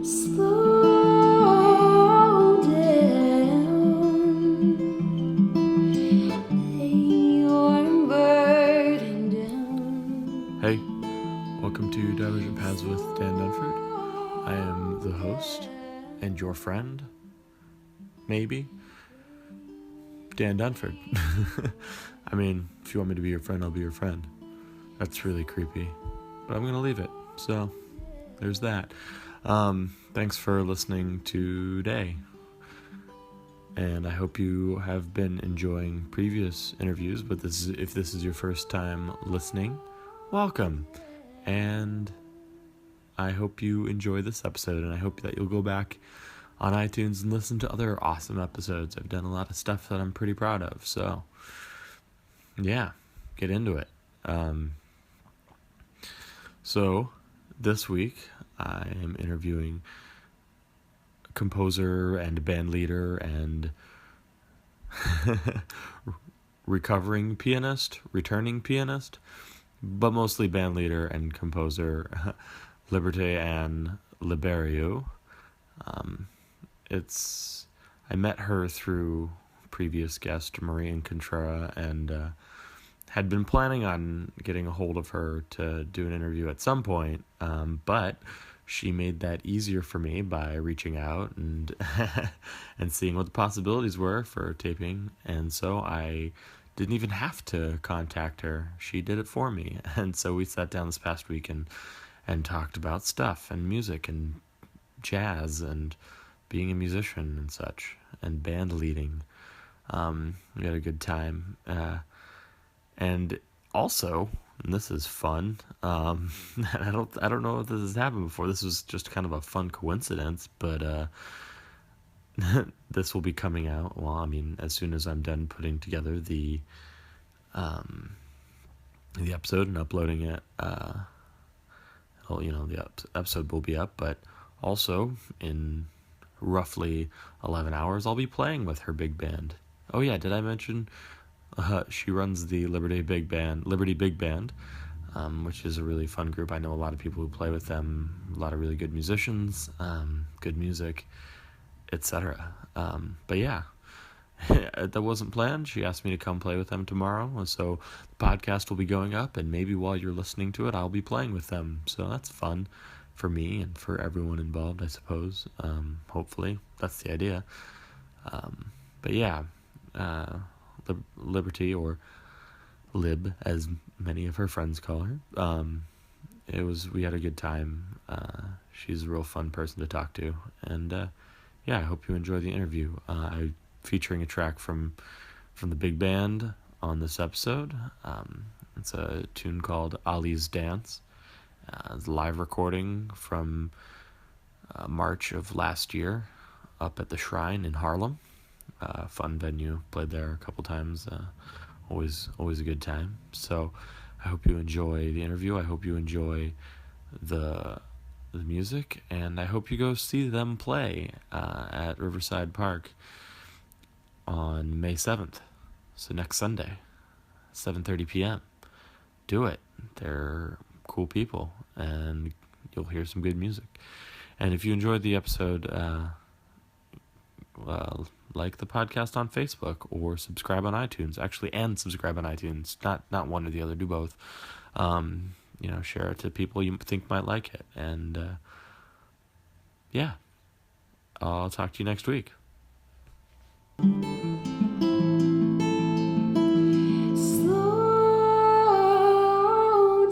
Slow down. Lay your burden down. Hey, welcome to Divergent Paths with Dan Dunford. I am the host and your friend, maybe, Dan Dunford. I mean, if you want me to be your friend, I'll be your friend. That's really creepy, but I'm going to leave it. So, there's that. Thanks for listening today. And I hope you have been enjoying previous interviews, but if this is your first time listening, welcome. And I hope you enjoy this episode, and I hope that you'll go back on iTunes and listen to other awesome episodes. I've done a lot of stuff that I'm pretty proud of, so yeah, get into it. So this week I am interviewing composer and band leader and recovering pianist, returning pianist, but mostly band leader and composer, Liberte-Anne Lymberiou. I met her through previous guest Marie Contra, and had been planning on getting a hold of her to do an interview at some point, but she made that easier for me by reaching out and and seeing what the possibilities were for taping, and so I didn't even have to contact her. She did it for me, and so we sat down this past week and talked about stuff and music and jazz and being a musician and such, and band leading. We had a good time, and also, and this is fun. I don't know if this has happened before. This was just kind of a fun coincidence, but this will be coming out. Well, I mean, as soon as I'm done putting together the episode and uploading it, the episode will be up. But also in roughly 11 hours, I'll be playing with her big band. Oh yeah, did I mention? She runs the Liberty Big Band, which is a really fun group. I know a lot of people who play with them, a lot of really good musicians, good music, etc. But yeah, that wasn't planned. She asked me to come play with them tomorrow, and so the podcast will be going up, and maybe while you're listening to it, I'll be playing with them. So that's fun for me and for everyone involved, I suppose. Hopefully, that's the idea. But yeah, Liberty, or Lib, as many of her friends call her. We had a good time. She's a real fun person to talk to, and yeah, I hope you enjoy the interview. I'm featuring a track from the big band on this episode. It's a tune called Ali's Dance. It's a live recording from March of last year up at the Shrine in Harlem. Fun venue. Played there a couple times. Always a good time. So I hope you enjoy the interview. I hope you enjoy the music, and I hope you go see them play at Riverside Park on May 7th. So next Sunday, 7:30 p.m. Do it. They're cool people, and you'll hear some good music. And if you enjoyed the episode, like the podcast on Facebook, or subscribe on iTunes. Actually, and subscribe on iTunes. Not one or the other. Do both. Share it to people you think might like it. And yeah, I'll talk to you next week. Slow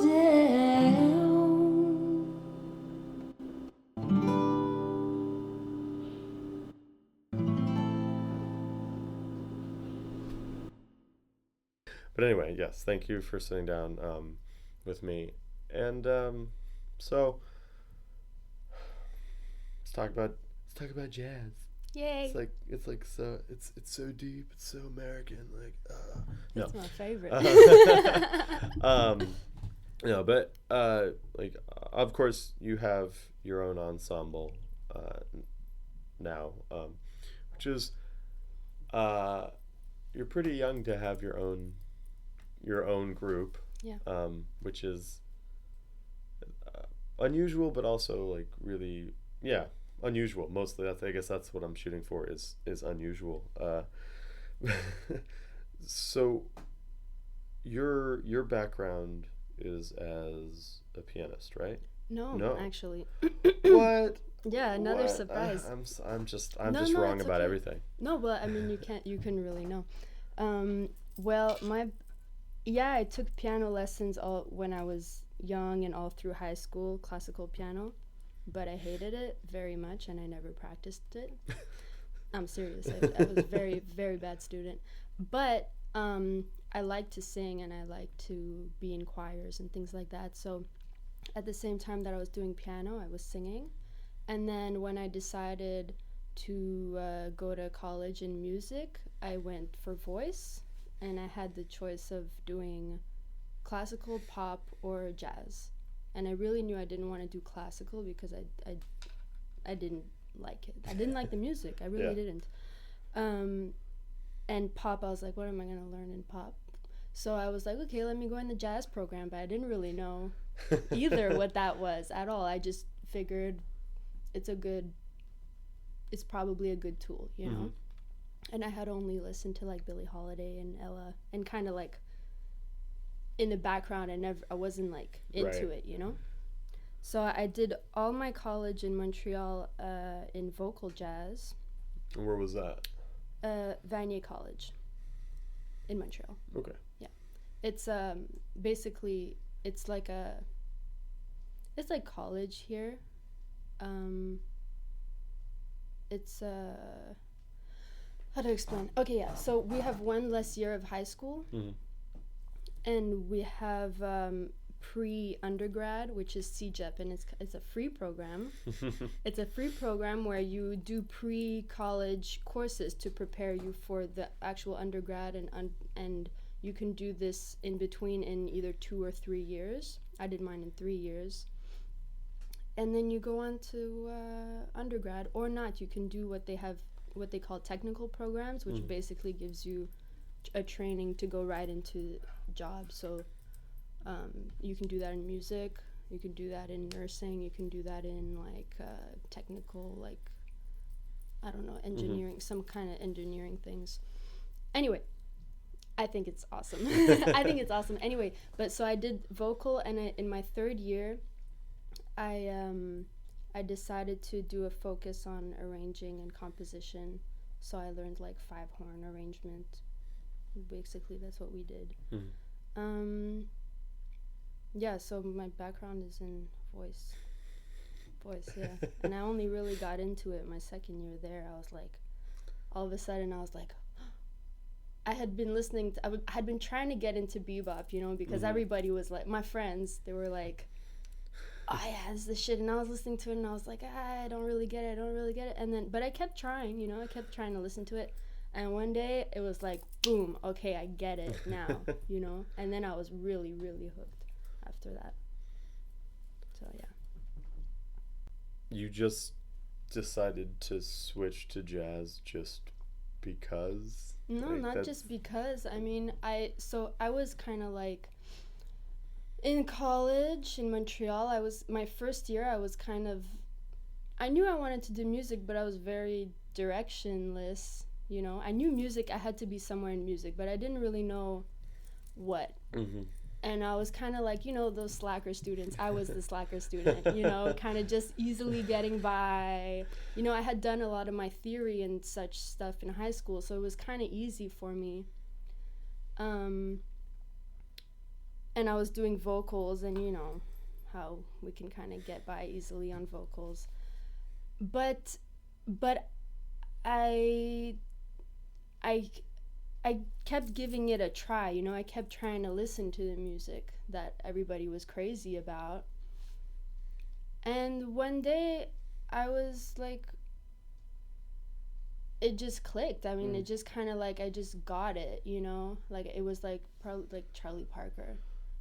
down. But anyway, yes, thank you for sitting down with me. And so let's talk about jazz. Yay. It's so deep, it's so American, That's my favorite. But of course you have your own ensemble now, which is you're pretty young to have your own group. Yeah. Which is unusual, but also really, yeah, unusual. Mostly, I guess that's what I'm shooting for is unusual. So your background is as a pianist, right? No, actually. What? Yeah, another What? surprise. I'm just No, wrong it's about okay. everything. No, but I mean, you couldn't really know. Well, I took piano lessons all when I was young and all through high school, classical piano, but I hated it very much and I never practiced it. I'm serious. I was a very, very bad student. But I like to sing and I like to be in choirs and things like that. So at the same time that I was doing piano, I was singing. And then when I decided to go to college in music, I went for voice. And I had the choice of doing classical, pop, or jazz. And I really knew I didn't want to do classical because I didn't like it. I didn't like the music. I really didn't. And pop, I was like, what am I going to learn in pop? So I was like, okay, let me go in the jazz program. But I didn't really know either what that was at all. I just figured it's probably a good tool, you know? And I had only listened to like Billie Holiday and Ella and kind of like in the background. I wasn't like into it, you know? So I did all my college in Montreal in vocal jazz. And where was that? Vanier College in Montreal. Okay. Yeah. It's basically it's like college here. It's how to explain? Okay, yeah. So we have one less year of high school, and we have pre-undergrad, which is CJEP, and it's a free program. It's a free program where you do pre-college courses to prepare you for the actual undergrad, and you can do this in between in either 2 or 3 years. I did mine in 3 years. And then you go on to undergrad or not. You can do what they call technical programs, which basically gives you a training to go right into jobs. So you can do that in music, you can do that in nursing, you can do that in like technical, like, I don't know, engineering, some kind of engineering things. Anyway, I think it's awesome. I think it's awesome. Anyway, but so I did vocal, and in my 3rd year, I decided to do a focus on arranging and composition. So I learned like 5-horn arrangement. Basically, that's what we did. Yeah, so my background is in voice, yeah. And I only really got into it my 2nd year there. I was like, all of a sudden I was like, I had been I had been trying to get into bebop, you know, because everybody was like, my friends, they were like, oh yeah, this is the shit. And I was listening to it and I was like, I don't really get it. And then, but I kept trying, you know, I kept trying to listen to it. And one day it was like, boom, okay, I get it now, you know. And then I was really, really hooked after that. So yeah. You just decided to switch to jazz just because? No, like, not just because. I mean, I was kind of like, in college in Montreal, my first year, I knew I wanted to do music, but I was very directionless, you know. I knew music, I had to be somewhere in music, but I didn't really know what. And I was kind of like, you know, those slacker students. I was the slacker student, you know, kind of just easily getting by. You know, I had done a lot of my theory and such stuff in high school, so it was kind of easy for me. And I was doing vocals, and you know how we can kind of get by easily on vocals. But I kept giving it a try, you know. I kept trying to listen to the music that everybody was crazy about. And one day I was like, it just clicked. I mean, it just kind of like, I just got it, you know. Like, it was like probably like Charlie Parker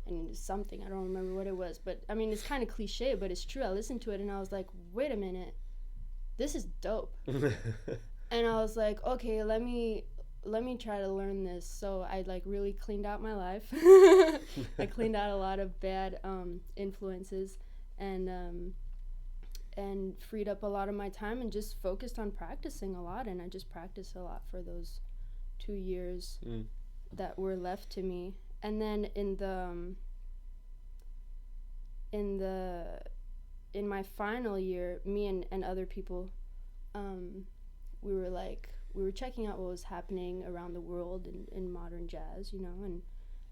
and something, I don't remember what it was, but I mean, it's kind of cliche, but it's true. I listened to it and I was like, wait a minute, this is dope. And I was like, okay, let me try to learn this. So I like really cleaned out my life. I cleaned out a lot of bad influences, and and freed up a lot of my time and just focused on practicing a lot. And I just practiced a lot for those 2 years that were left to me. And then in my final year, me and other people, we were checking out what was happening around the world in modern jazz, you know,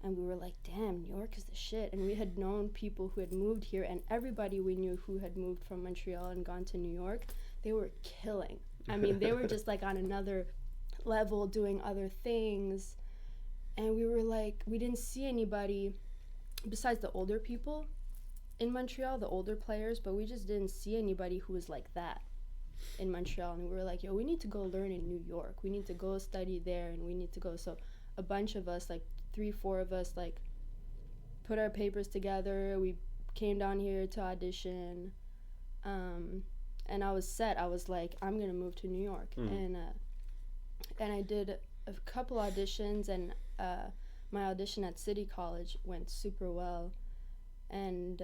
and we were like, damn, New York is the shit. And we had known people who had moved here, and everybody we knew who had moved from Montreal and gone to New York, they were killing. I mean, they were just like on another level doing other things. And we were like, we didn't see anybody besides the older people in Montreal, the older players, but we just didn't see anybody who was like that in Montreal. And we were like, yo, we need to go learn in New York. We need to go study there, and we need to go. So a bunch of us, like 3-4 of us, like put our papers together. We came down here to audition, and I was set. I was like, I'm gonna move to New York. And I did a couple auditions, and my audition at City College went super well, and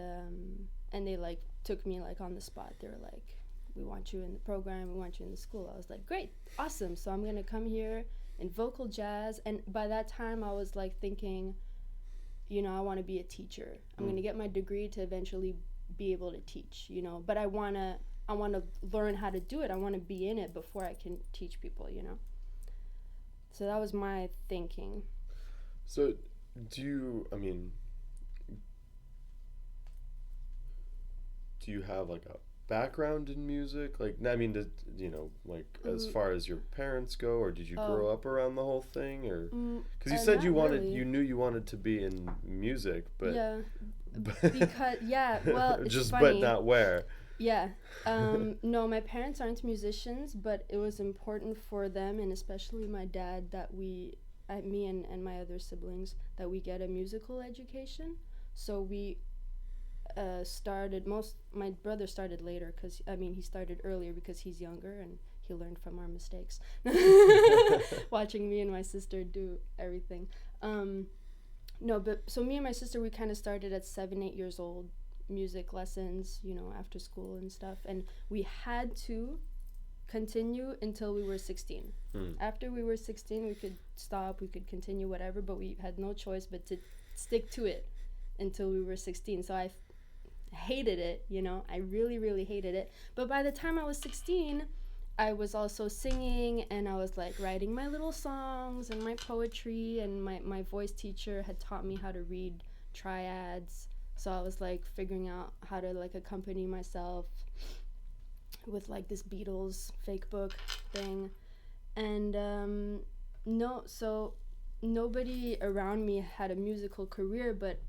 they like took me like on the spot. They were like, we want you in the program, we want you in the school. I was like, great, awesome. So I'm gonna come here in vocal jazz. And by that time I was like thinking, you know, I want to be a teacher. I'm going to get my degree to eventually be able to teach, you know, but I want to learn how to do it. I want to be in it before I can teach people, you know. So that was my thinking. So do you have like a background in music? Like, I mean, did, you know, like as far as your parents go, or did you grow up around the whole thing, or because you said you wanted, really. You knew you wanted to be in music, but because well, it's just funny. But not where. No, my parents aren't musicians, but it was important for them, and especially my dad, that me and my other siblings, that we get a musical education. So we my brother started later, because he started earlier because he's younger and he learned from our mistakes watching me and my sister do everything. No, but so me and my sister, we kind of started at 7-8 years old, music lessons, you know, after school and stuff, and we had to continue until we were 16. After we were 16, we could stop, we could continue, whatever, but we had no choice but to stick to it until we were 16. So I hated it, you know, I really, really hated it. But by the time I was 16, I was also singing, and I was like writing my little songs and my poetry, and my voice teacher had taught me how to read triads. So I was like figuring out how to like accompany myself with like this Beatles fake book thing. And so nobody around me had a musical career, but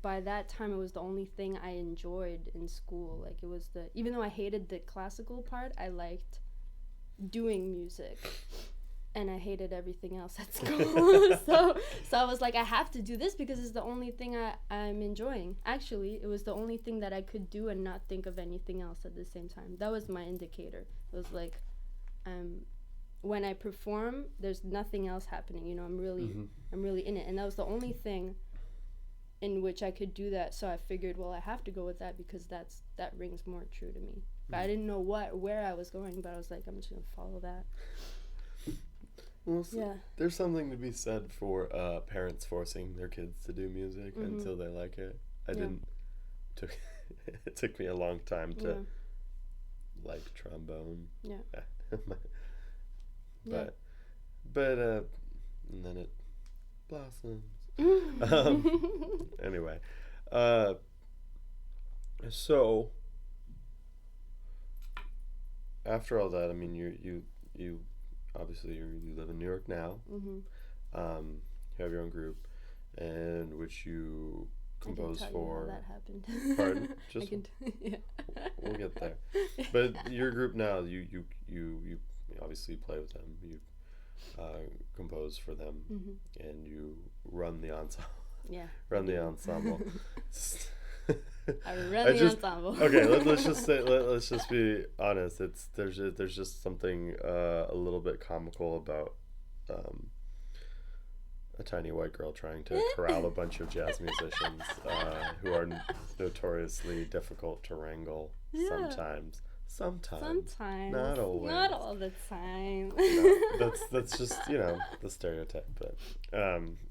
by that time it was the only thing I enjoyed in school. Like, it was even though I hated the classical part, I liked doing music, and I hated everything else at school. so I was like, I have to do this because it's the only thing I'm enjoying. Actually, it was the only thing that I could do and not think of anything else at the same time. That was my indicator. It was like, when I perform, there's nothing else happening, you know. I'm really in it, and that was the only thing in which I could do that. So I figured, well, I have to go with that because that rings more true to me. But I didn't know where I was going, but I was like, I'm just gonna follow that. Well, there's something to be said for parents forcing their kids to do music until they like it. It took me a long time to like trombone. But and then it blossoms. Anyway, so after all that, I mean, you obviously you live in New York now. You have your own group, and which you compose for. How that happened. Pardon? Just we'll get there. But your group now, you obviously play with them. You compose for them, and you run the ensemble. Run the ensemble. I run the ensemble. Okay, let's just say, let's just be honest. There's just something a little bit comical about a tiny white girl trying to corral a bunch of jazz musicians who are notoriously difficult to wrangle sometimes. Sometimes. Not always. Not all the time. No, that's just, the stereotype. But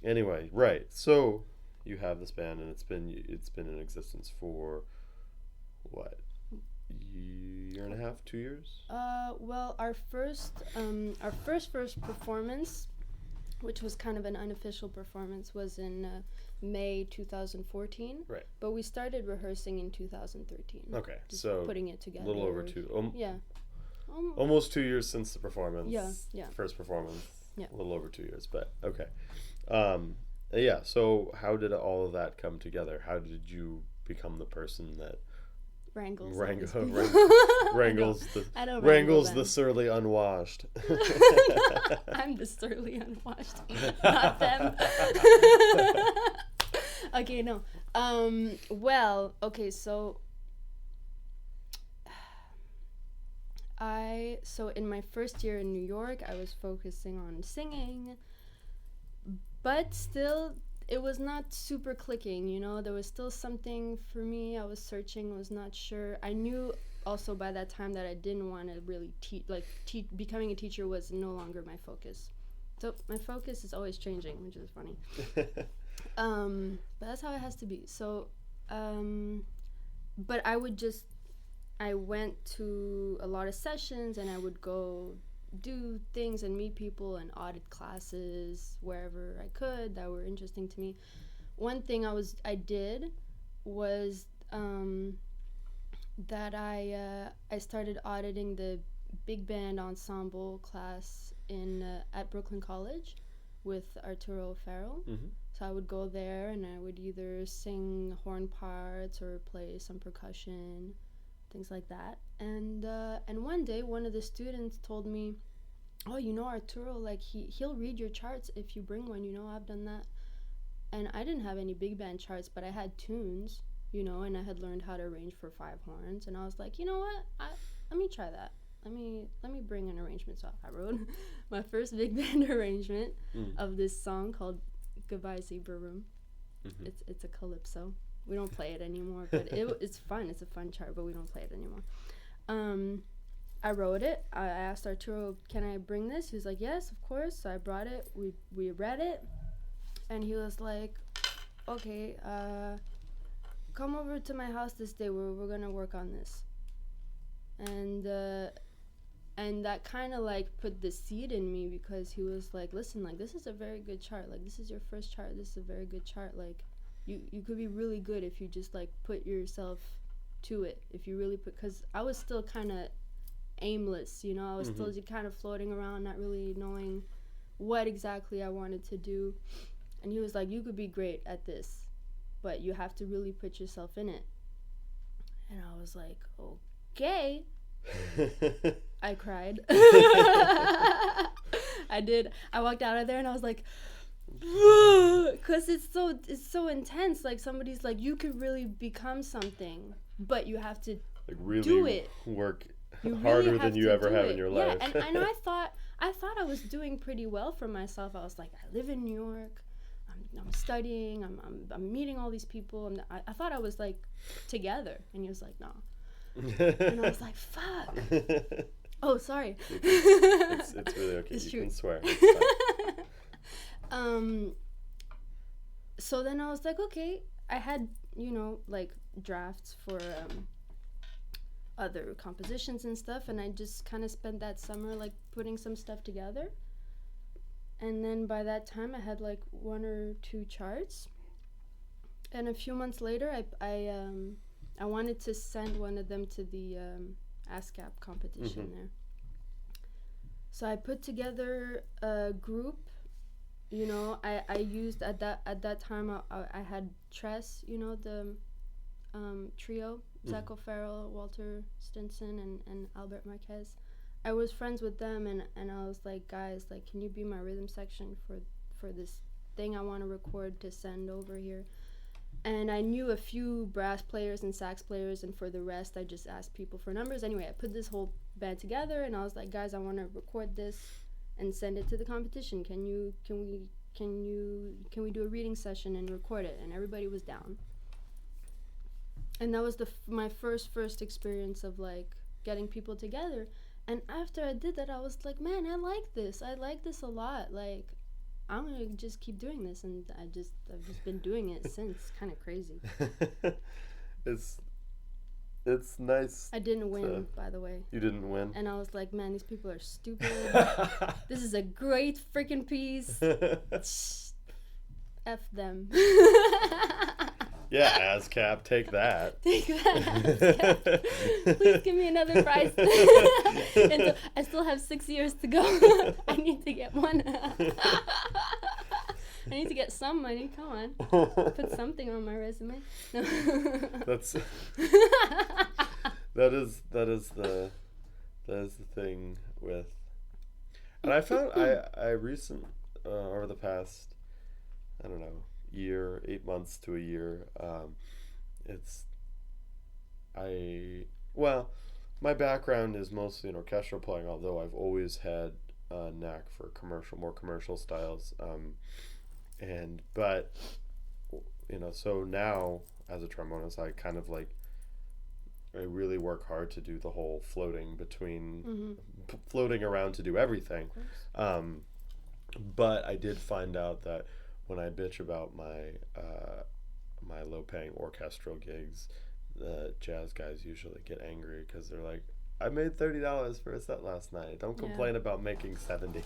anyway, right. So you have this band, and it's been in existence for what? Year and a half, 2 years? Well, our first performance, which was kind of an unofficial performance, was in May 2014. Right. But we started rehearsing in 2013. Okay, just so putting it together. A little over two. Yeah. Almost 2 years since the performance. Yeah. First performance. Yeah. A little over 2 years, but okay. Yeah. So how did all of that come together? How did you become the person that wrangles the surly unwashed? I'm the surly unwashed, not them. Okay, no. Well, okay, so in my first year in New York, I was focusing on singing, but still it was not super clicking, there was still something for me. I was searching, was not sure. I knew also by that time that I didn't want to really becoming a teacher was no longer my focus. So my focus is always changing, which is funny. But that's how it has to be. So, but I went to a lot of sessions, and I would go do things and meet people and audit classes wherever I could that were interesting to me. One thing I did was that I started auditing the big band ensemble class at Brooklyn College with Arturo Farrell. Mm-hmm. So I would go there, and I would either sing horn parts or play some percussion, things like that. And one day, one of the students told me, "Oh, Arturo, like he'll read your charts if you bring one. I've done that." And I didn't have any big band charts, but I had tunes, and I had learned how to arrange for 5 horns. And I was like, you know what? Let me try that. Let me bring an arrangement. So I wrote my first big band arrangement of this song called Goodbye Zebra Room. Mm-hmm. It's a calypso. We don't play it anymore, but it's fun. It's a fun chart, but we don't play it anymore. I wrote it. I asked Arturo, "Can I bring this?" He was like, "Yes, of course." So I brought it. We read it, and he was like, "Okay, come over to my house this day. We're gonna work on this." And that kind of put the seed in me, because he was like, "Listen, this is a very good chart. This is your first chart. This is a very good chart. You could be really good if you just put yourself to it. If you really because I was still kind of aimless, I was still just kind of floating around, not really knowing what exactly I wanted to do." And he was like, "You could be great at this, but you have to really put yourself in it." And I was like, "Okay." I cried. I did. I walked out of there and I was like, because it's so intense. Somebody's like, you could really become something, but you have to really do it. Work you harder really than you ever have in your life. Yeah, and I thought I was doing pretty well for myself. I was like, I live in New York. I'm studying. I'm meeting all these people. I thought I was together, and he was like, "No." And I was like, "Fuck." Oh, sorry. It's really okay. It's you true. Can swear. So then I was like, okay. I had drafts for other compositions and stuff, and I just kind of spent that summer putting some stuff together. And then by that time, I had 1 or 2 charts. And a few months later, I wanted to send one of them to the ASCAP competition there. So I put together a group. I used at that time I had Tress, the trio, Zach O'Farrell, Walter Stinson, and Albert Marquez. I was friends with them, and I was like, "Guys, can you be my rhythm section for this thing I want to record to send over here?" And I knew a few brass players and sax players, and for the rest, I just asked people for numbers. Anyway, I put this whole band together, and I was like, "Guys, I want to record this and send it to the competition. Can we we do a reading session and record it? And everybody was down. And that was my first experience of like getting people together. And after I did that, I was like, man, I like this a lot. Like, I'm gonna just keep doing this, and I've just been doing it since. Kind of crazy. It's nice. I didn't win, by the way. You didn't win? And I was like, man, these people are stupid. This is a great freaking piece. F them. Yeah, ASCAP, take that. Take that, ASCAP. Please give me another prize. And so I still have 6 years to go. I need to get one. I need to get some money. Come on, put something on my resume. No. That is the thing with. And I found over the past, I don't know, year, 8 months to a year, my background is mostly in orchestral playing, although I've always had a knack for more commercial styles. But so now as a trombonist, I kind of like, I really work hard to do the whole floating around to do everything. But I did find out that when I bitch about my low-paying orchestral gigs, the jazz guys usually get angry because they're like, I made $30 for a set last night. Don't complain about making $70.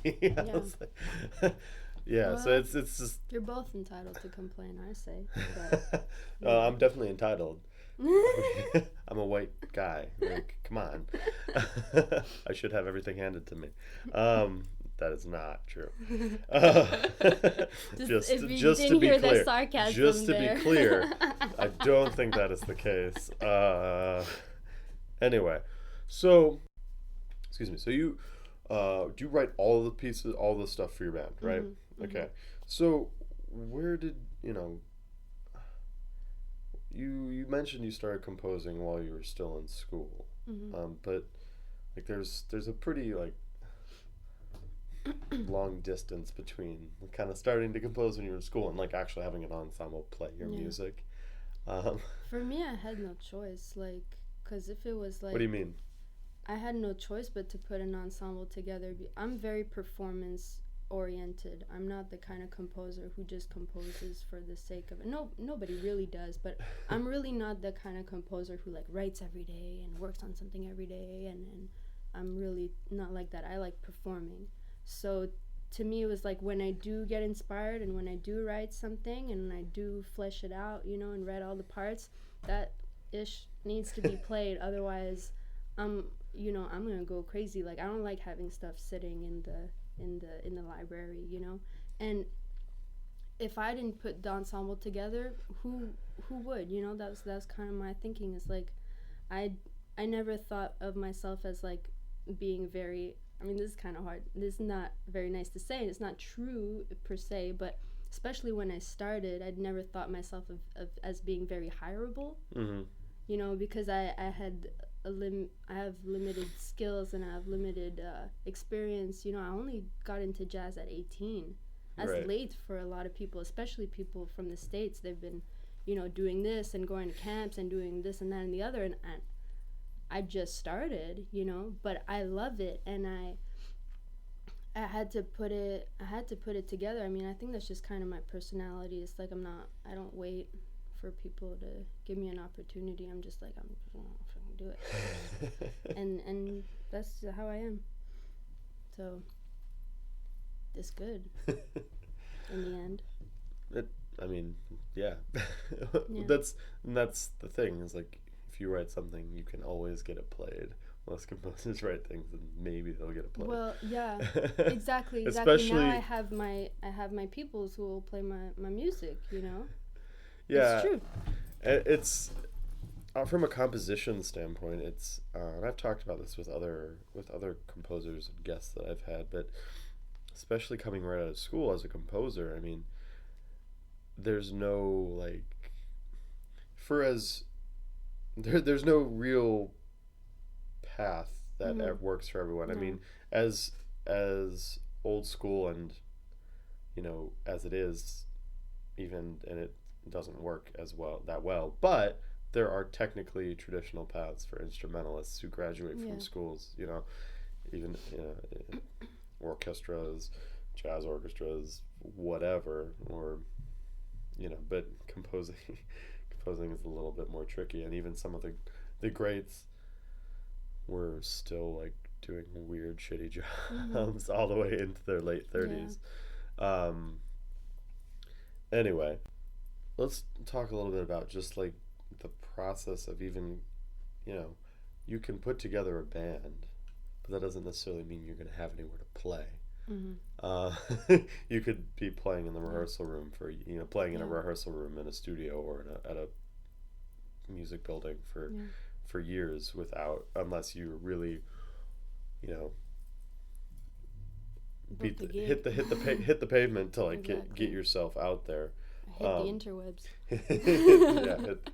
Yeah, well, so it's just... You're both entitled to complain, I say. But, I'm definitely entitled. I'm a white guy. Like, come on. I should have everything handed to me. That is not true. Just to be clear. Just to be clear, I don't think that is the case. Anyway, so excuse me. So you do you write all the pieces, all the stuff for your band, right? Mm-hmm. Okay. So where did you mentioned you started composing while you were still in school, but like there's a pretty like long distance between kind of starting to compose when you were in school and like actually having an ensemble play your music. For me, I had no choice, like, because if it was like... What do you mean? I had no choice but to put an ensemble together. I'm very performance oriented. I'm not the kind of composer who just composes for the sake of it. No, nobody really does, but I'm really not the kind of composer who like writes every day and works on something every day, and I'm really not like that. I like performing. So to me, it was like when I do get inspired and when I do write something and I do flesh it out, and write all the parts, that ish needs to be played. Otherwise, I'm gonna go crazy. Like, I don't like having stuff sitting in the library, And if I didn't put the ensemble together, who would? That's kind of my thinking. Is like, I never thought of myself as like being very... I mean, this is kind of hard. This is not very nice to say. It's not true per se, but especially when I started, I'd never thought myself of as being very hireable. Mm-hmm. Because I have limited skills and I have limited experience. I only got into jazz at 18. That's right. Late for a lot of people, especially people from the States. They've been, doing this and going to camps and doing this and that and the other, and I just started, but I love it, and I had to put it together. I mean, I think that's just kind of my personality. It's like I don't wait for people to give me an opportunity. I'm just like, I'm just gonna do it. and that's how I am. So it's good in the end. Yeah. That's the thing, is like, if you write something, you can always get it played. Most composers write things and maybe they'll get it played. Well, yeah, exactly. Especially now I have my peoples who will play my music, Yeah. It's true. It's from a composition standpoint, it's and I've talked about this with other composers and guests that I've had, but especially coming right out of school as a composer, I mean, there's no like there's no real path that works for everyone. No. I mean, as old school and as it is, even, and it doesn't work that well, but there are technically traditional paths for instrumentalists who graduate from schools, even orchestras, jazz orchestras, whatever, or but composing is a little bit more tricky, and even some of the greats were still like doing weird shitty jobs all the way into their late 30s. Anyway, let's talk a little bit about just like the process of even, you can put together a band, but that doesn't necessarily mean you're going to have anywhere to play. You could be playing in the rehearsal room playing in a rehearsal room in a studio or at a music building for years unless you really, hit the pavement to like get yourself out there. Hit the interwebs. Hit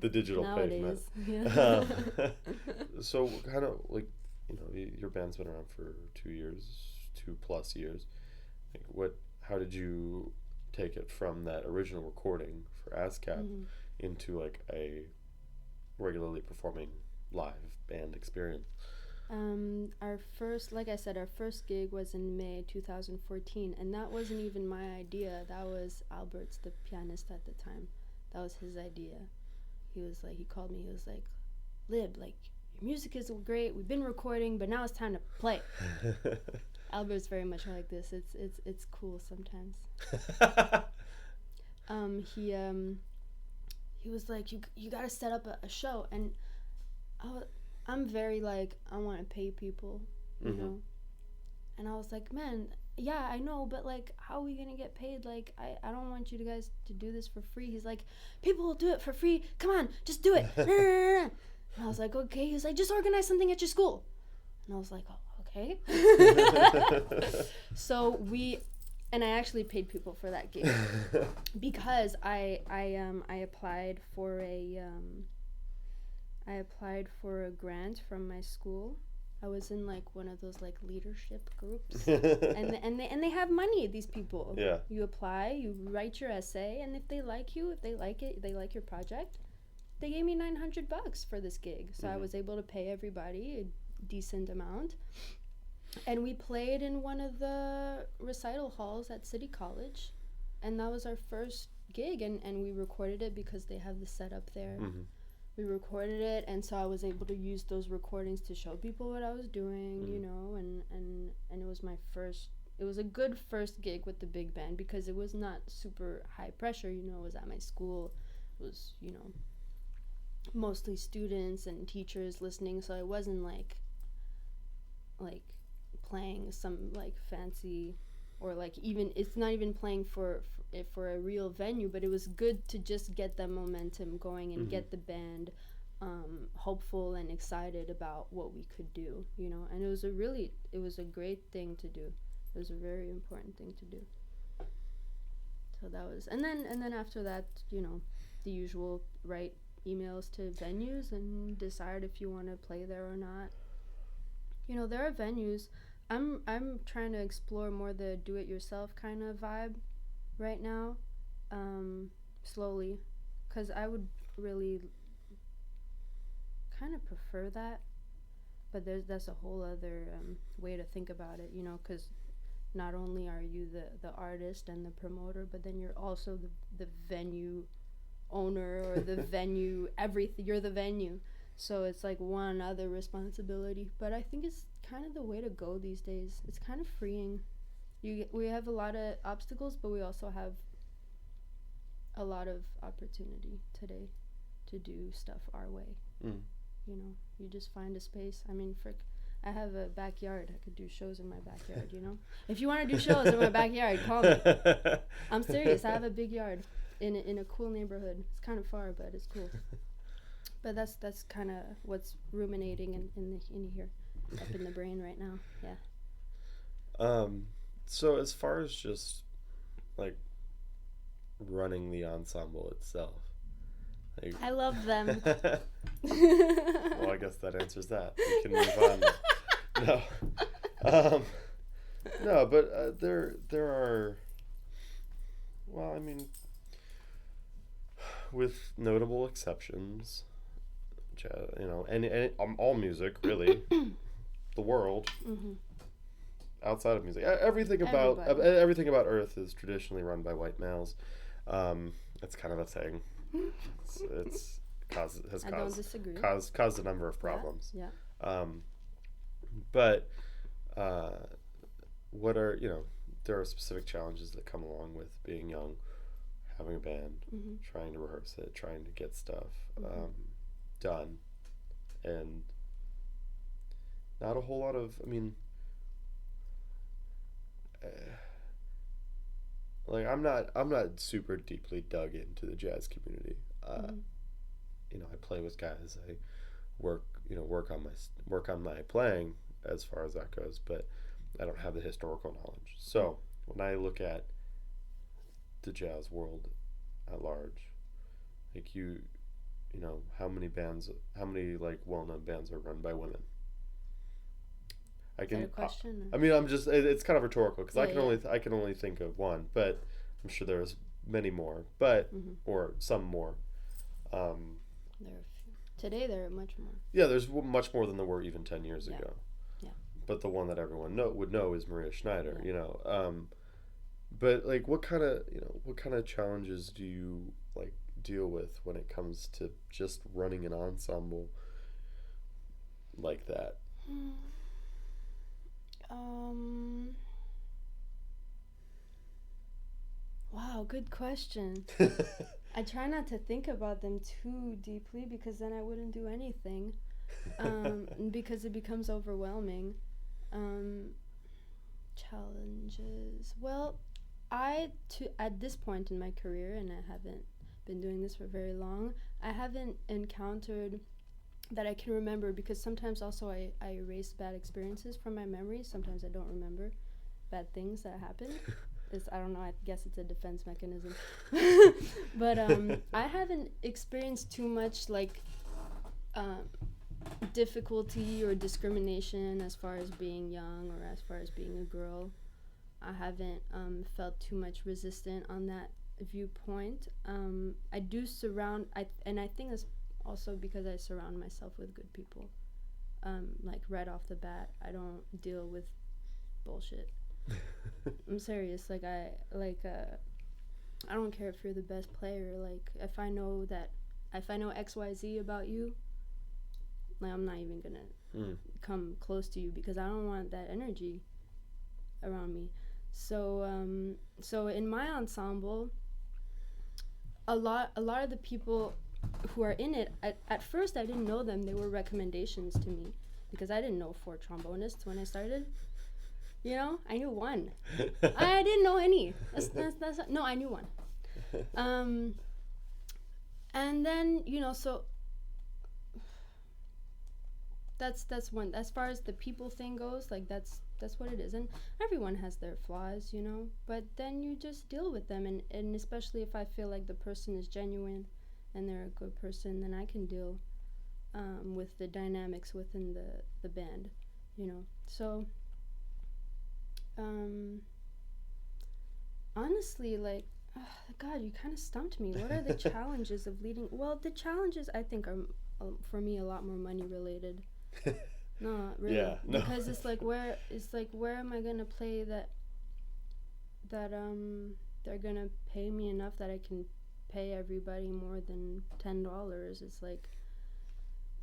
the digital nowadays, pavement. So kind of like, your band's been around for 2 plus years. Like how did you take it from that original recording for ASCAP into like a regularly performing live band experience? Our first gig was in May 2014, and that wasn't even my idea. That was Albert's, the pianist at the time. That was his idea. He called me, he was like, Lib, like, your music is great, we've been recording, but now it's time to play. Albert's very much like this. It's cool sometimes. He was like, you gotta set up a show, and I'm very like, I want to pay people, you know, and I was like, man, yeah, I know, but like, how are we gonna get paid? Like, I don't want you guys to do this for free. He's like, people will do it for free. Come on, just do it. And I was like, okay. He was like, just organize something at your school. And I was like, oh, okay. So I actually paid people for that gig because I applied for a grant from my school. I was in like one of those like leadership groups, and they have money. These people. Yeah. You apply, you write your essay, and if they like you, if they like it, they like your project. They gave me $900 for this gig, so I was able to pay everybody a decent amount. And we played in one of the recital halls at City College, and that was our first gig, and we recorded it because they have the setup there. We recorded it, and so I was able to use those recordings to show people what I was doing, you know, and it was it was a good first gig with the big band because it was not super high pressure, you know. It was at my school, it was, you know, mostly students and teachers listening, so it wasn't like playing some like fancy, or like, even it's not even playing for a real venue, but it was good to just get that momentum going and get the band hopeful and excited about what we could do, you know. And it was a great thing to do. It was a very important thing to do. So that was, and then after that, you know, the usual, write emails to venues and decide if you want to play there or not. You know, there are venues. I'm trying to explore more the do-it-yourself kind of vibe right now, slowly, because I would really kind of prefer that, but that's a whole other way to think about it, you know, because not only are you the artist and the promoter, but then you're also the venue owner, or the venue, everything, you're the venue, so it's like one other responsibility. But I think it's kind of the way to go these days. It's kind of freeing. We have a lot of obstacles, but we also have a lot of opportunity today to do stuff our way. You know, you just find a space. I mean, I have a backyard. I could do shows in my backyard, you know. If you want to do shows in my backyard, call me. I'm serious. I have a big yard in a cool neighborhood. It's kind of far, but it's cool. But that's kind of what's ruminating in here, up in the brain right now. Yeah. So as far as just like running the ensemble itself, like, I love them. Well, I guess that answers that. We can move on. No, no, but there are Well, I mean, with notable exceptions, you know, and all music, really, the world, outside of music, everything about Earth is traditionally run by white males. It's kind of a thing. It's caused a number of problems. Yeah. But what are, you know, there are specific challenges that come along with being young, having a band, trying to rehearse it, trying to get stuff done, and not a whole lot of, I mean, like I'm not super deeply dug into the jazz community. You know, I play with guys. I work on my playing as far as that goes, but I don't have the historical knowledge. So when I look at the jazz world at large, like you know, how many like well-known bands are run by women? Is that a question? I mean, it's kind of rhetorical because I can only think of one, but I'm sure there's many more, but or some more. There are a few. Today there are much more. Yeah, there's much more than there were even 10 years ago. Yeah. But the one that everyone would know is Maria Schneider. Yeah. You know, but like, what kind of challenges do you like deal with when it comes to just running an ensemble like that? Wow, good question. I try not to think about them too deeply because then I wouldn't do anything. Because it becomes overwhelming. Challenges. Well, at this point in my career, and I haven't been doing this for very long, I haven't encountered that I can remember, because sometimes also I erase bad experiences from my memory. Sometimes I don't remember bad things that happened. I don't know, I guess it's a defense mechanism. But I haven't experienced too much like difficulty or discrimination as far as being young or as far as being a girl. I haven't felt too much resistant on that viewpoint. I do and I think it's also because I surround myself with good people. Like right off the bat, I don't deal with bullshit. I'm serious. Like I don't care if you're the best player. Like if I know XYZ about you, like I'm not even gonna come close to you because I don't want that energy around me. So in my ensemble, a lot of the people who are in it, at first I didn't know them. They were recommendations to me because I didn't know 4 trombonists when I started. You know, I knew one. I didn't know any. No, I knew one. And then, you know, so that's one. As far as the people thing goes, like that's what it is. And everyone has their flaws, you know, but then you just deal with them. And especially if I feel like the person is genuine and they're a good person, then I can deal with the dynamics within the band, you know. So honestly, like, God, you kind of stumped me. What are the challenges of leading? Well, the challenges I think are for me a lot more money related. No, really. Yeah, no. Because it's like where am I gonna play that they're gonna pay me enough that I can pay everybody more than $10. It's like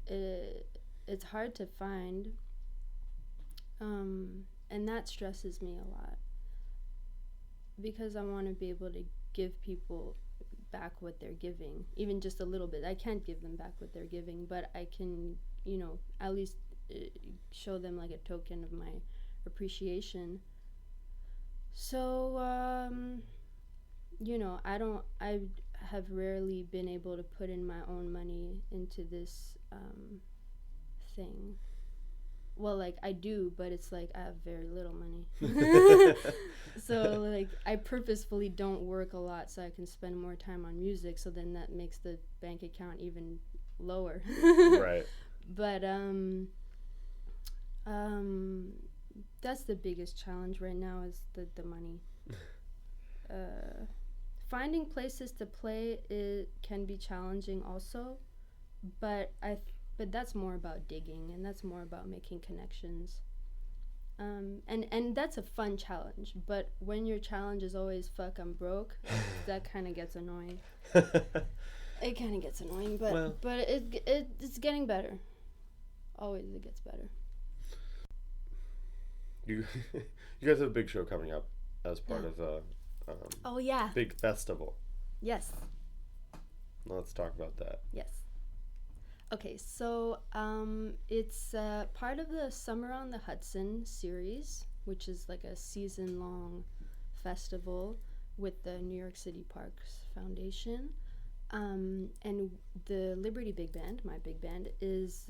it's hard to find, and that stresses me a lot because I want to be able to give people back what they're giving, even just a little bit. I can't give them back what they're giving, but I can, you know, at least show them like a token of my appreciation. So you know, I have rarely been able to put in my own money into this thing. Well, like I do, but it's like I have very little money. So like I purposefully don't work a lot so I can spend more time on music, so then that makes the bank account even lower. Right. But that's the biggest challenge right now is the money. finding places to play, it can be challenging also, but that's more about digging, and that's more about making connections. And that's a fun challenge, but when your challenge is always fuck I'm broke, that kind of gets annoying. It kind of gets annoying, but it's getting better. Always it gets better. You guys have a big show coming up as part of a oh yeah, big festival. Yes. Let's talk about that. Yes. Okay, so it's part of the Summer on the Hudson series, which is like a season-long festival with the New York City Parks Foundation. And the Liberty Big Band, my big band, is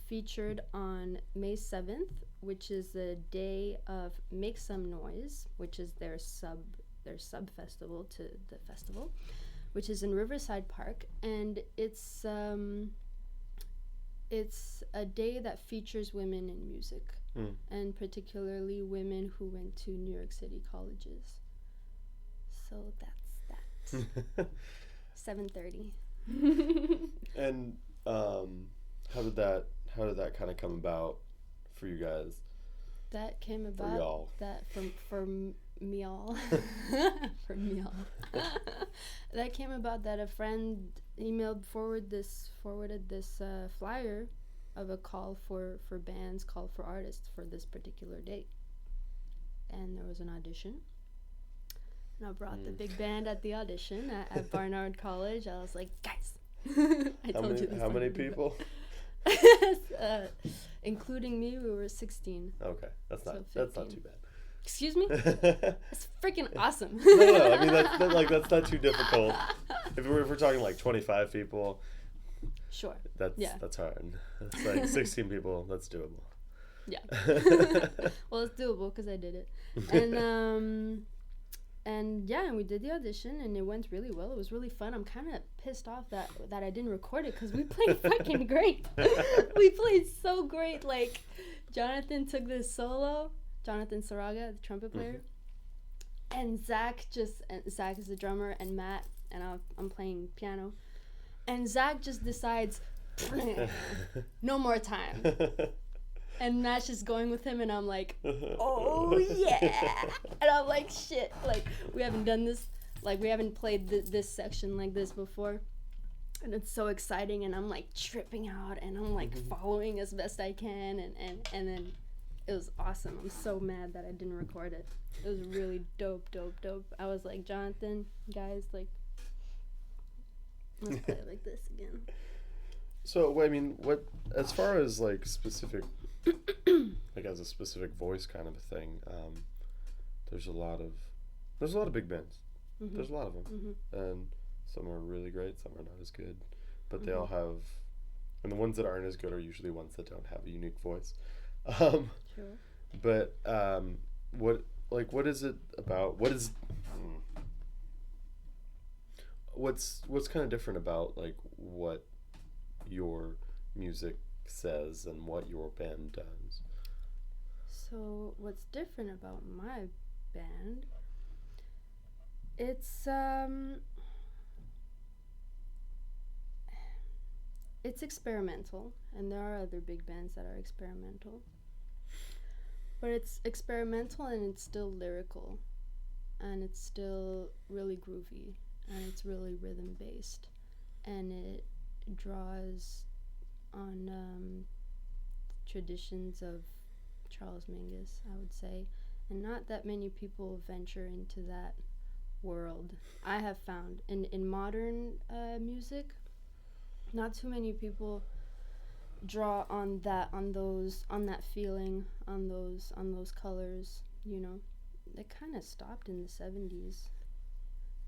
featured on May 7th, which is the day of Make Some Noise, which is their sub festival to the festival, which is in Riverside Park, and it's a day that features women in music, and particularly women who went to New York City colleges. So that's that. 7:30. And how did that kind of come about for you guys? That came about for y'all. That from me all. For me all. That came about that a friend forwarded this flyer of a call for bands, call for artists for this particular date. And there was an audition. And I brought the big band at the audition at Barnard College. I was like, guys, I told you this. How many people? Including me, we were 16. Okay, that's not too bad. Excuse me? That's freaking awesome. No, I mean that's not too difficult. If we're talking like 25 people, sure. That's hard. It's like 16 people. That's doable. Yeah. Well, it's doable because I did it, and we did the audition, and it went really well. It was really fun. I'm kind of pissed off that I didn't record it because we played fucking great. We played so great. Like, Jonathan took this solo. Jonathan Saraga, the trumpet player, and Zach is the drummer, and Matt, and I'm playing piano, and Zach just decides, no more time. And Matt's just going with him, and I'm like, oh yeah. And I'm like, shit, like, we haven't done this, like, we haven't played this section like this before. And it's so exciting, and I'm like tripping out, and I'm like following as best I can, and then it was awesome. I'm so mad that I didn't record it. It was really dope. I was like, Jonathan, guys, like, let's play it like this again. So, I mean, what, as far as like specific, like as a specific voice kind of a thing, there's a lot of big bands. Mm-hmm. There's a lot of them, and some are really great, some are not as good, but they all have, and the ones that aren't as good are usually ones that don't have a unique voice. Sure. But what is it about? What's kind of different about like what your music says and what your band does? So what's different about my band? It's experimental, and there are other big bands that are experimental. But it's experimental, and it's still lyrical, and it's still really groovy, and it's really rhythm-based, and it draws on traditions of Charles Mingus, I would say, and not that many people venture into that world. I have found in modern music, not too many people draw on that feeling, on those colors, you know. It kind of stopped in the 70s,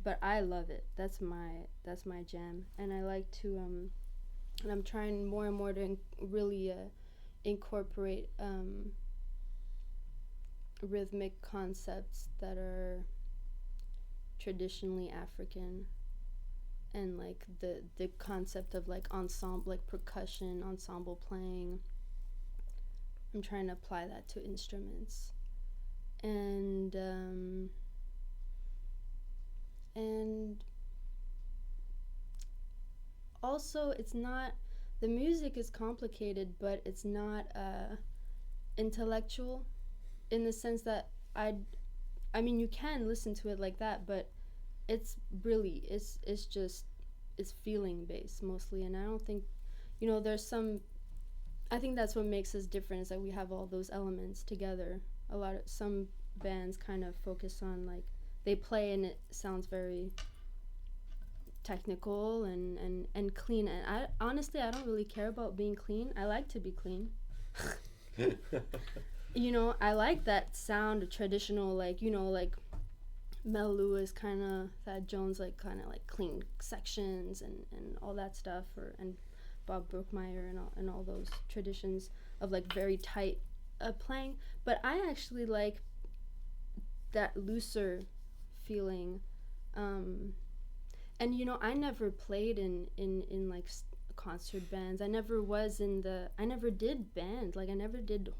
but I love it. That's my jam, and I like to and I'm trying more and more to really incorporate rhythmic concepts that are traditionally African, and like the concept of like ensemble, like percussion, ensemble playing. I'm trying to apply that to instruments, and and also it's not, the music is complicated, but it's not intellectual, in the sense that I mean, you can listen to it like that, but it's really, it's just, it's feeling based mostly. And I don't think, you know, there's some, I think that's what makes us different, is that we have all those elements together. Some bands kind of focus on, like, they play and it sounds very technical and clean, and I honestly, I don't really care about being clean. I like to be clean. You know, I like that sound, traditional, like, you know, like Mel Lewis, kind of, Thad Jones, like, kind of like clean sections and all that stuff, and Bob Brookmeyer and all those traditions of, like, very tight playing. But I actually like that looser feeling. And, you know, I never played in like concert bands. I never did band. Like, I never did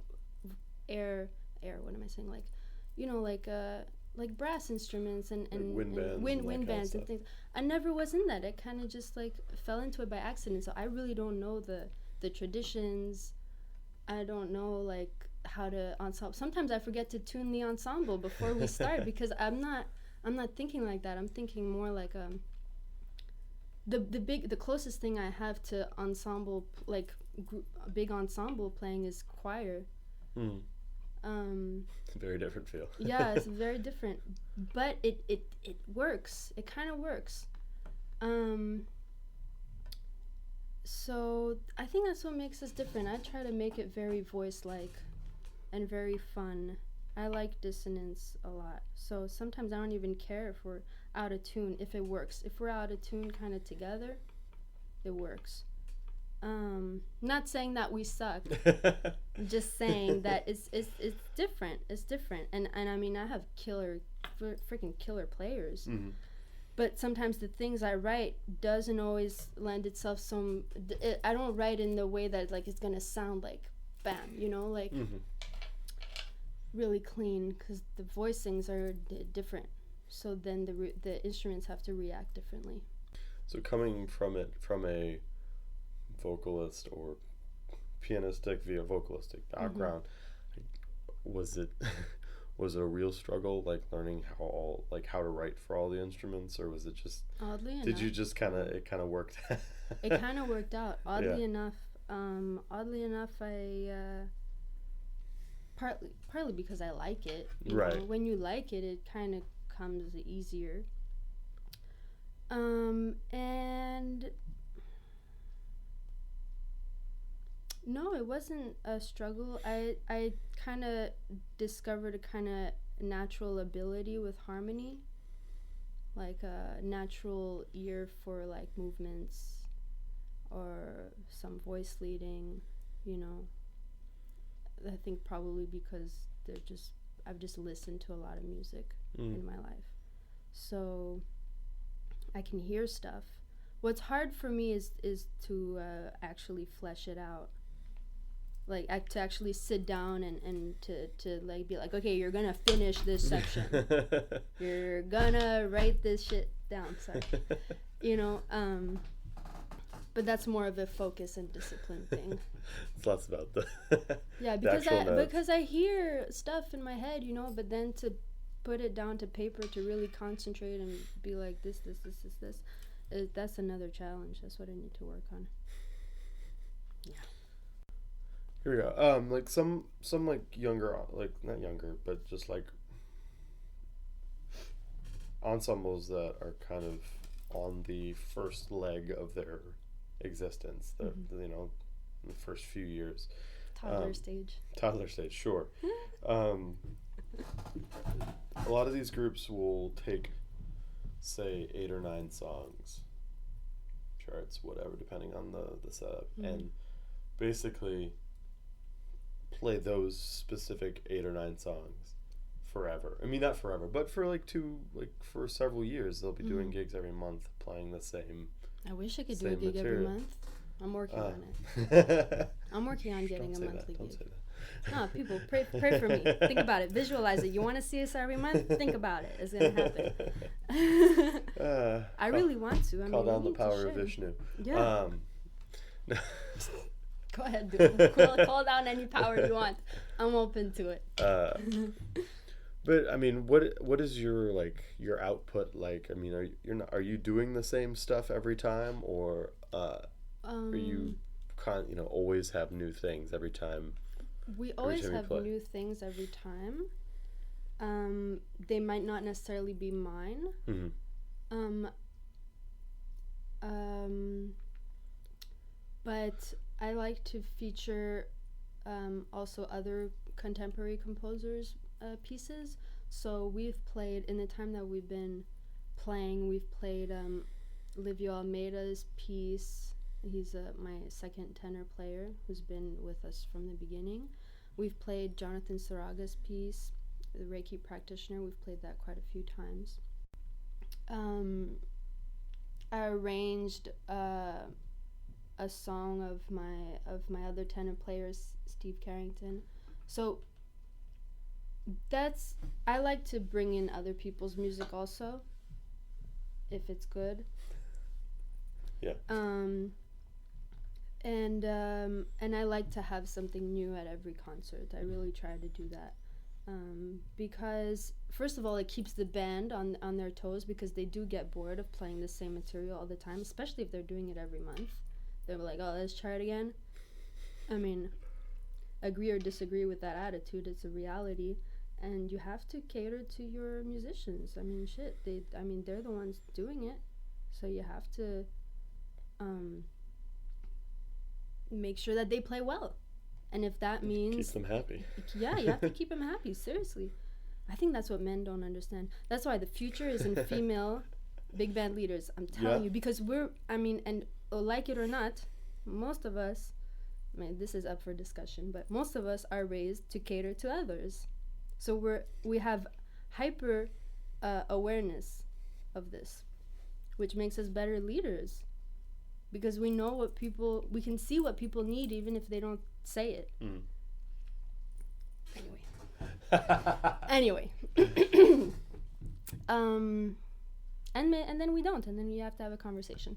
what am I saying? Like, you know, like brass instruments and wind bands and things. I never was in that. I kind of just, like, fell into it by accident. So I really don't know the traditions. I don't know, like, how to ensemble. Sometimes I forget to tune the ensemble before we start because I'm not thinking like that. I'm thinking more like the closest thing I have to ensemble, like big ensemble playing, is choir. Very different feel. Yeah, it's very different, but it works. It kind of works. So I think that's what makes us different. I try to make it very voice-like and very fun. I like dissonance a lot. So sometimes I don't even care if we're out of tune, if it works. If we're out of tune kind of together, it works. Not saying that we suck. Just saying that it's different. It's different. And I mean, I have freaking killer players. Mm-hmm. But sometimes the things I write doesn't always lend itself I don't write in the way that, like, it's gonna sound like bam, you know, like really clean, because the voicings are different. So then the instruments have to react differently. So coming from a vocalist or pianistic via vocalistic background, was it a real struggle, like, learning how to write for all the instruments, or was it just oddly enough, did you just it kind of worked? It kind of worked out oddly enough. I partly because I like it, you know? When you like it, it kind of comes easier. And no, it wasn't a struggle. I kind of discovered a kind of natural ability with harmony, like a natural ear for, like, movements or some voice leading, you know. I think probably because I've just listened to a lot of music in my life, so I can hear stuff. What's hard for me is to actually flesh it out, like to actually sit down and to like be like, okay, you're gonna finish this section. You're gonna write this shit down. Sorry, you know. But that's more of a focus and discipline thing. It's less about the because I hear stuff in my head, you know, but then to put it down to paper, to really concentrate and be like this, that's another challenge. That's what I need to work on. Yeah. Here we go. Like some like younger, like not younger, but just like ensembles that are kind of on the first leg of their existence, you know, in the first few years. Toddler stage, sure. A lot of these groups will take, say, 8 or 9 songs, charts, whatever, depending on the setup, and basically play those specific 8 or 9 songs forever. I mean, not forever, but for for several years. They'll be doing gigs every month, playing the same. I wish I could do a gig every month. I'm working on it. I'm working on getting a monthly gig. Don't say No, people, pray for me. Think about it. Visualize it. You want to see us every month? Think about it. It's going to happen. I really want to. Call down the power of Vishnu. Yeah. Go ahead, dude. Call down any power you want. I'm open to it. But I mean, what is your output like? I mean, are you doing the same stuff every time, or are you always have new things every time? We always have new things every time. They might not necessarily be mine. Mm-hmm. But I like to feature also other contemporary composers' pieces. So we've played, in the time that we've been playing, we've played Livio Almeida's piece. He's my second tenor player who's been with us from the beginning. We've played Jonathan Saraga's piece, the Reiki practitioner. We've played that quite a few times. I arranged a song of my other tenor players, Steve Carrington. So I like to bring in other people's music also, if it's good. Yeah. And I like to have something new at every concert. I really try to do that. Because first of all, it keeps the band on their toes, because they do get bored of playing the same material all the time, especially if they're doing it every month. They're like, oh, let's try it again. I mean, agree or disagree with that attitude, it's a reality, and you have to cater to your musicians. I mean, shit, they're the ones doing it, so you have to make sure that they play well. And if that means keep them happy. Yeah, you have to keep them happy, seriously. I think that's what men don't understand. That's why the future is in female big band leaders, I'm telling you, because like it or not, most of us, this is up for discussion, but most of us are raised to cater to others. So we have hyper awareness of this, which makes us better leaders, because we know we can see what people need even if they don't say it. Anyway. And then we don't, and then we have to have a conversation.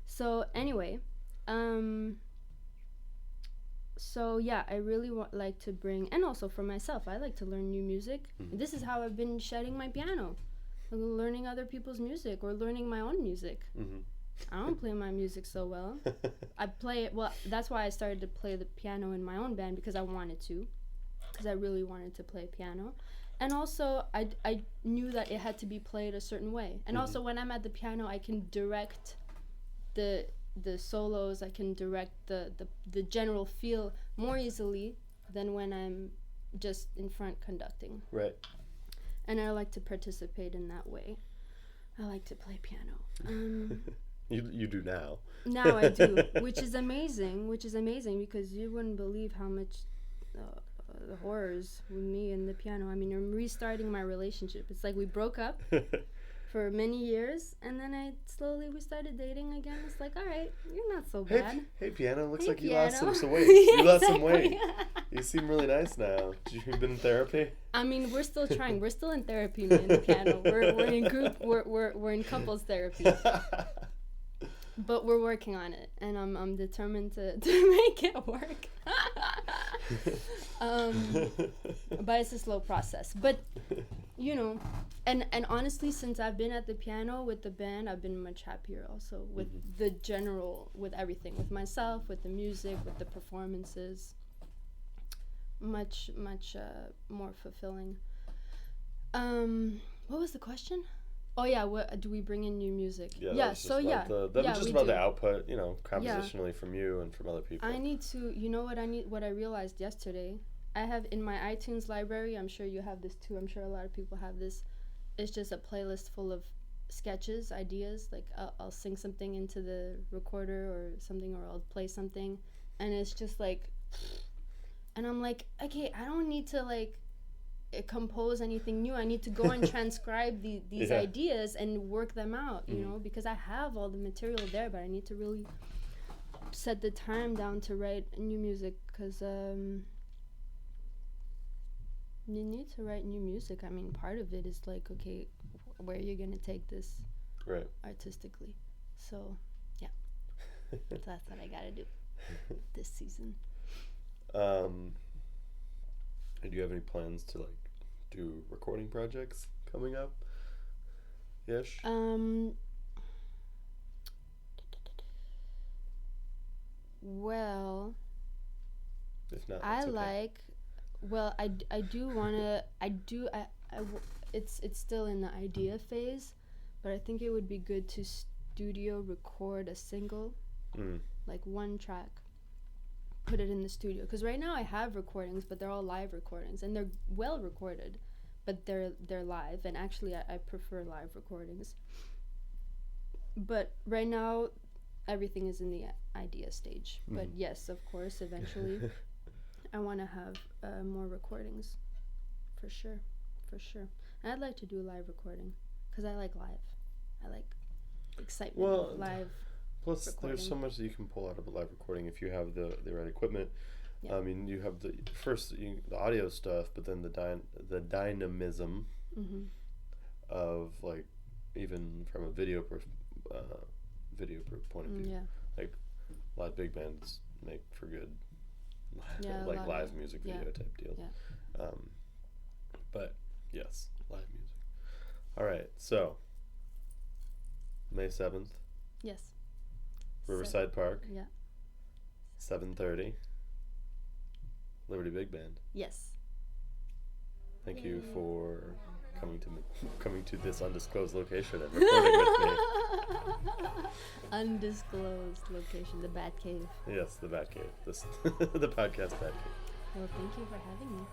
So anyway, so yeah, I really like to bring, and also for myself, I like to learn new music. This is how I've been shedding my piano, learning other people's music or learning my own music. I don't play my music so well. I play it, well, that's why I started to play the piano in my own band, because I wanted to, because I really wanted to play piano. And also, I knew that it had to be played a certain way. And also, when I'm at the piano, I can direct the solos, I can direct the general feel more easily than when I'm just in front conducting. Right. And I like to participate in that way. I like to play piano. You do now. Now I do, which is amazing, because you wouldn't believe how much the horrors with me and the piano. I mean, I'm restarting my relationship. It's like we broke up for many years, and then we started dating again. It's like, all right, you're not so bad. Hey piano, looks like you lost some weight. You lost some weight. You seem really nice now. You've been in therapy? I mean, we're still trying. We're still in therapy, me and the piano. We're in group. We're in couples therapy. But we're working on it, and I'm determined to make it work. But it's a slow process. But and honestly, since I've been at the piano with the band, I've been much happier also with with everything, with myself, with the music, with the performances. Much more fulfilling. What was the question? Oh yeah, what do we bring in new music? That was just about the output, compositionally from you and from other people. I need to, what I realized yesterday, I have in my iTunes library, I'm sure you have this too, I'm sure a lot of people have this, it's just a playlist full of sketches, ideas, like I'll sing something into the recorder or something, or I'll play something, and it's just like, and I'm like, okay, I don't need to compose anything new. I need to go and transcribe these ideas and work them out, because I have all the material there, but I need to really set the time down to write new music, because You need to write new music. I mean, part of it is like, okay, where are you gonna take this right artistically? So, yeah, that's what I gotta do this season. Do you have any plans to like do recording projects coming up? Ish. Well, If not, I that's okay. like. Well, I do wanna. It's still in the idea phase, but I think it would be good to studio record a single, like one track. Put it in the studio, because right now I have recordings, but they're all live recordings, and they're well recorded, but they're live, and actually I prefer live recordings. But right now everything is in the idea stage. But yes, of course, eventually I want to have more recordings, for sure. And I'd like to do live recording, because I like live. I like excitement of live. Plus, recording. There's so much that you can pull out of a live recording if you have the right equipment. Yeah. I mean, you have the audio stuff, but then the dynamism of, like, even from a video point of view. Yeah. Like, live big bands make for good, Yeah, like live music video type deals. Yeah. But yes, live music. All right, so May 7th. Yes. Riverside Park. Yeah. 7:30. Liberty Big Band. Yes. Thank you for coming to this undisclosed location and recording with me. Undisclosed location, the Bat Cave. Yes, the Bat Cave. The podcast Bat Cave. Well, thank you for having me.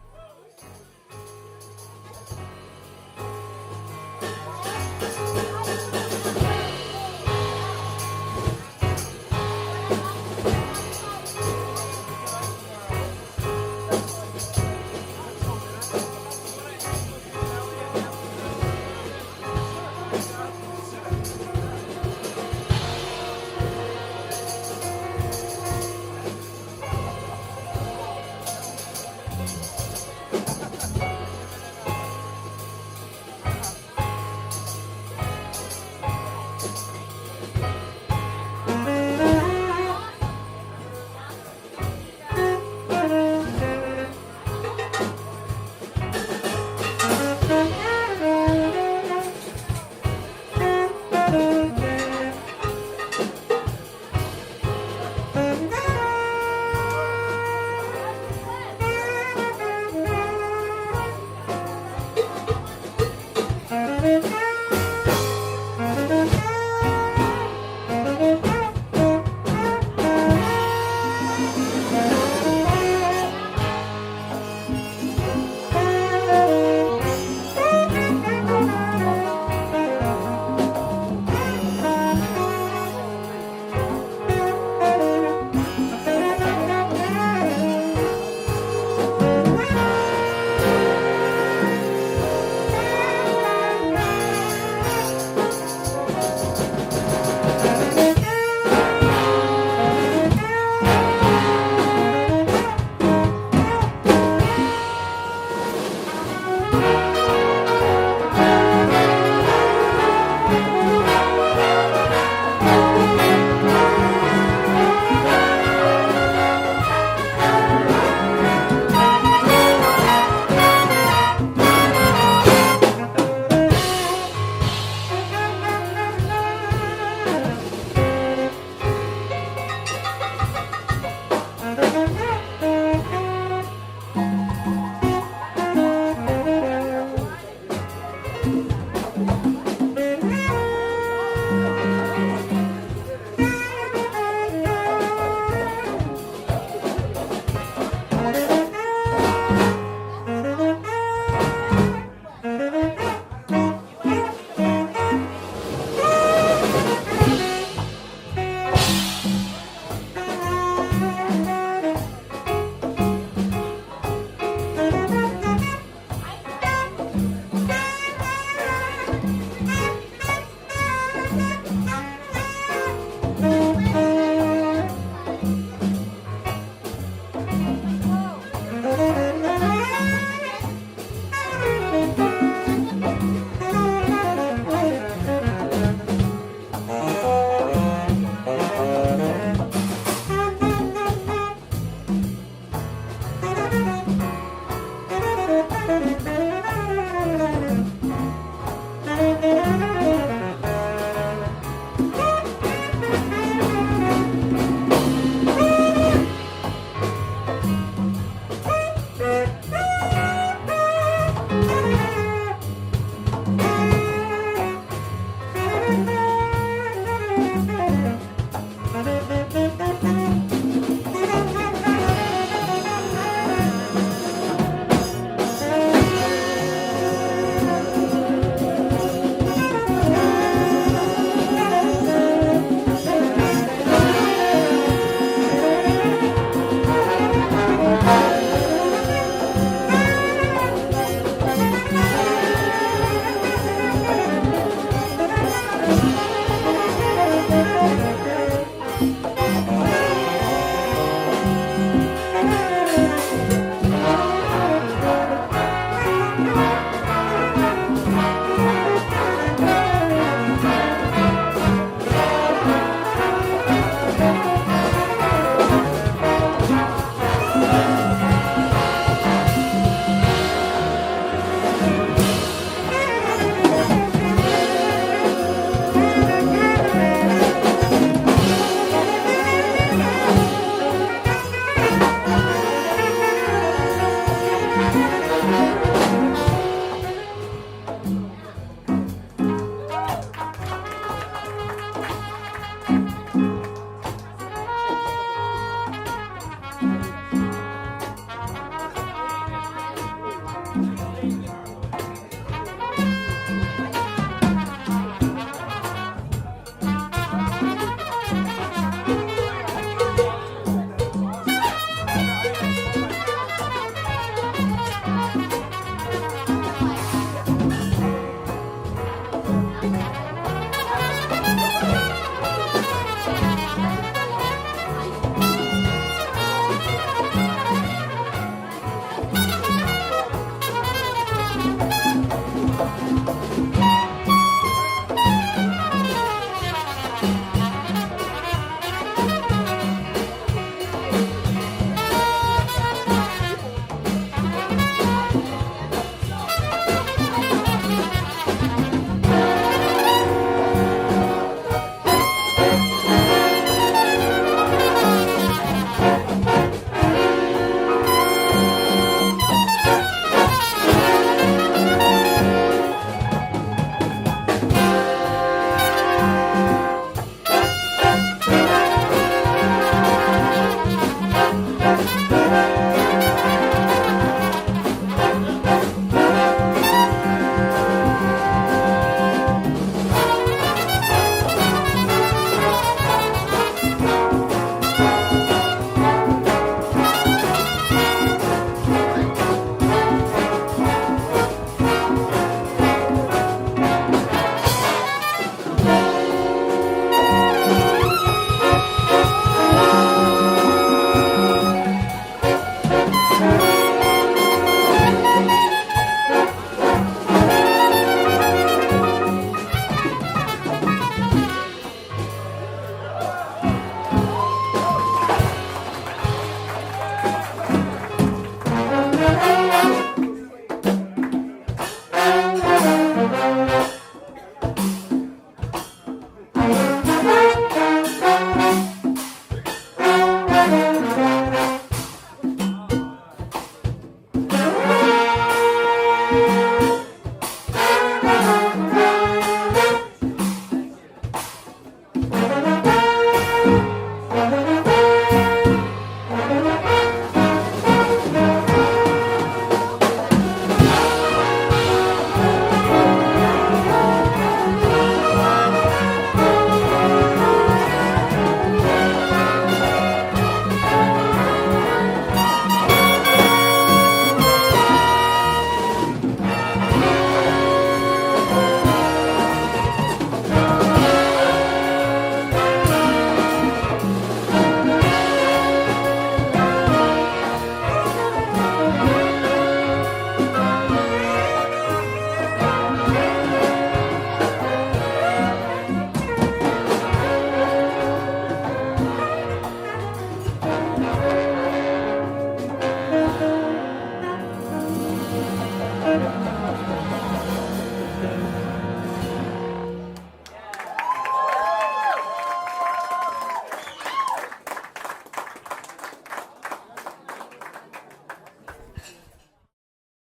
Bye.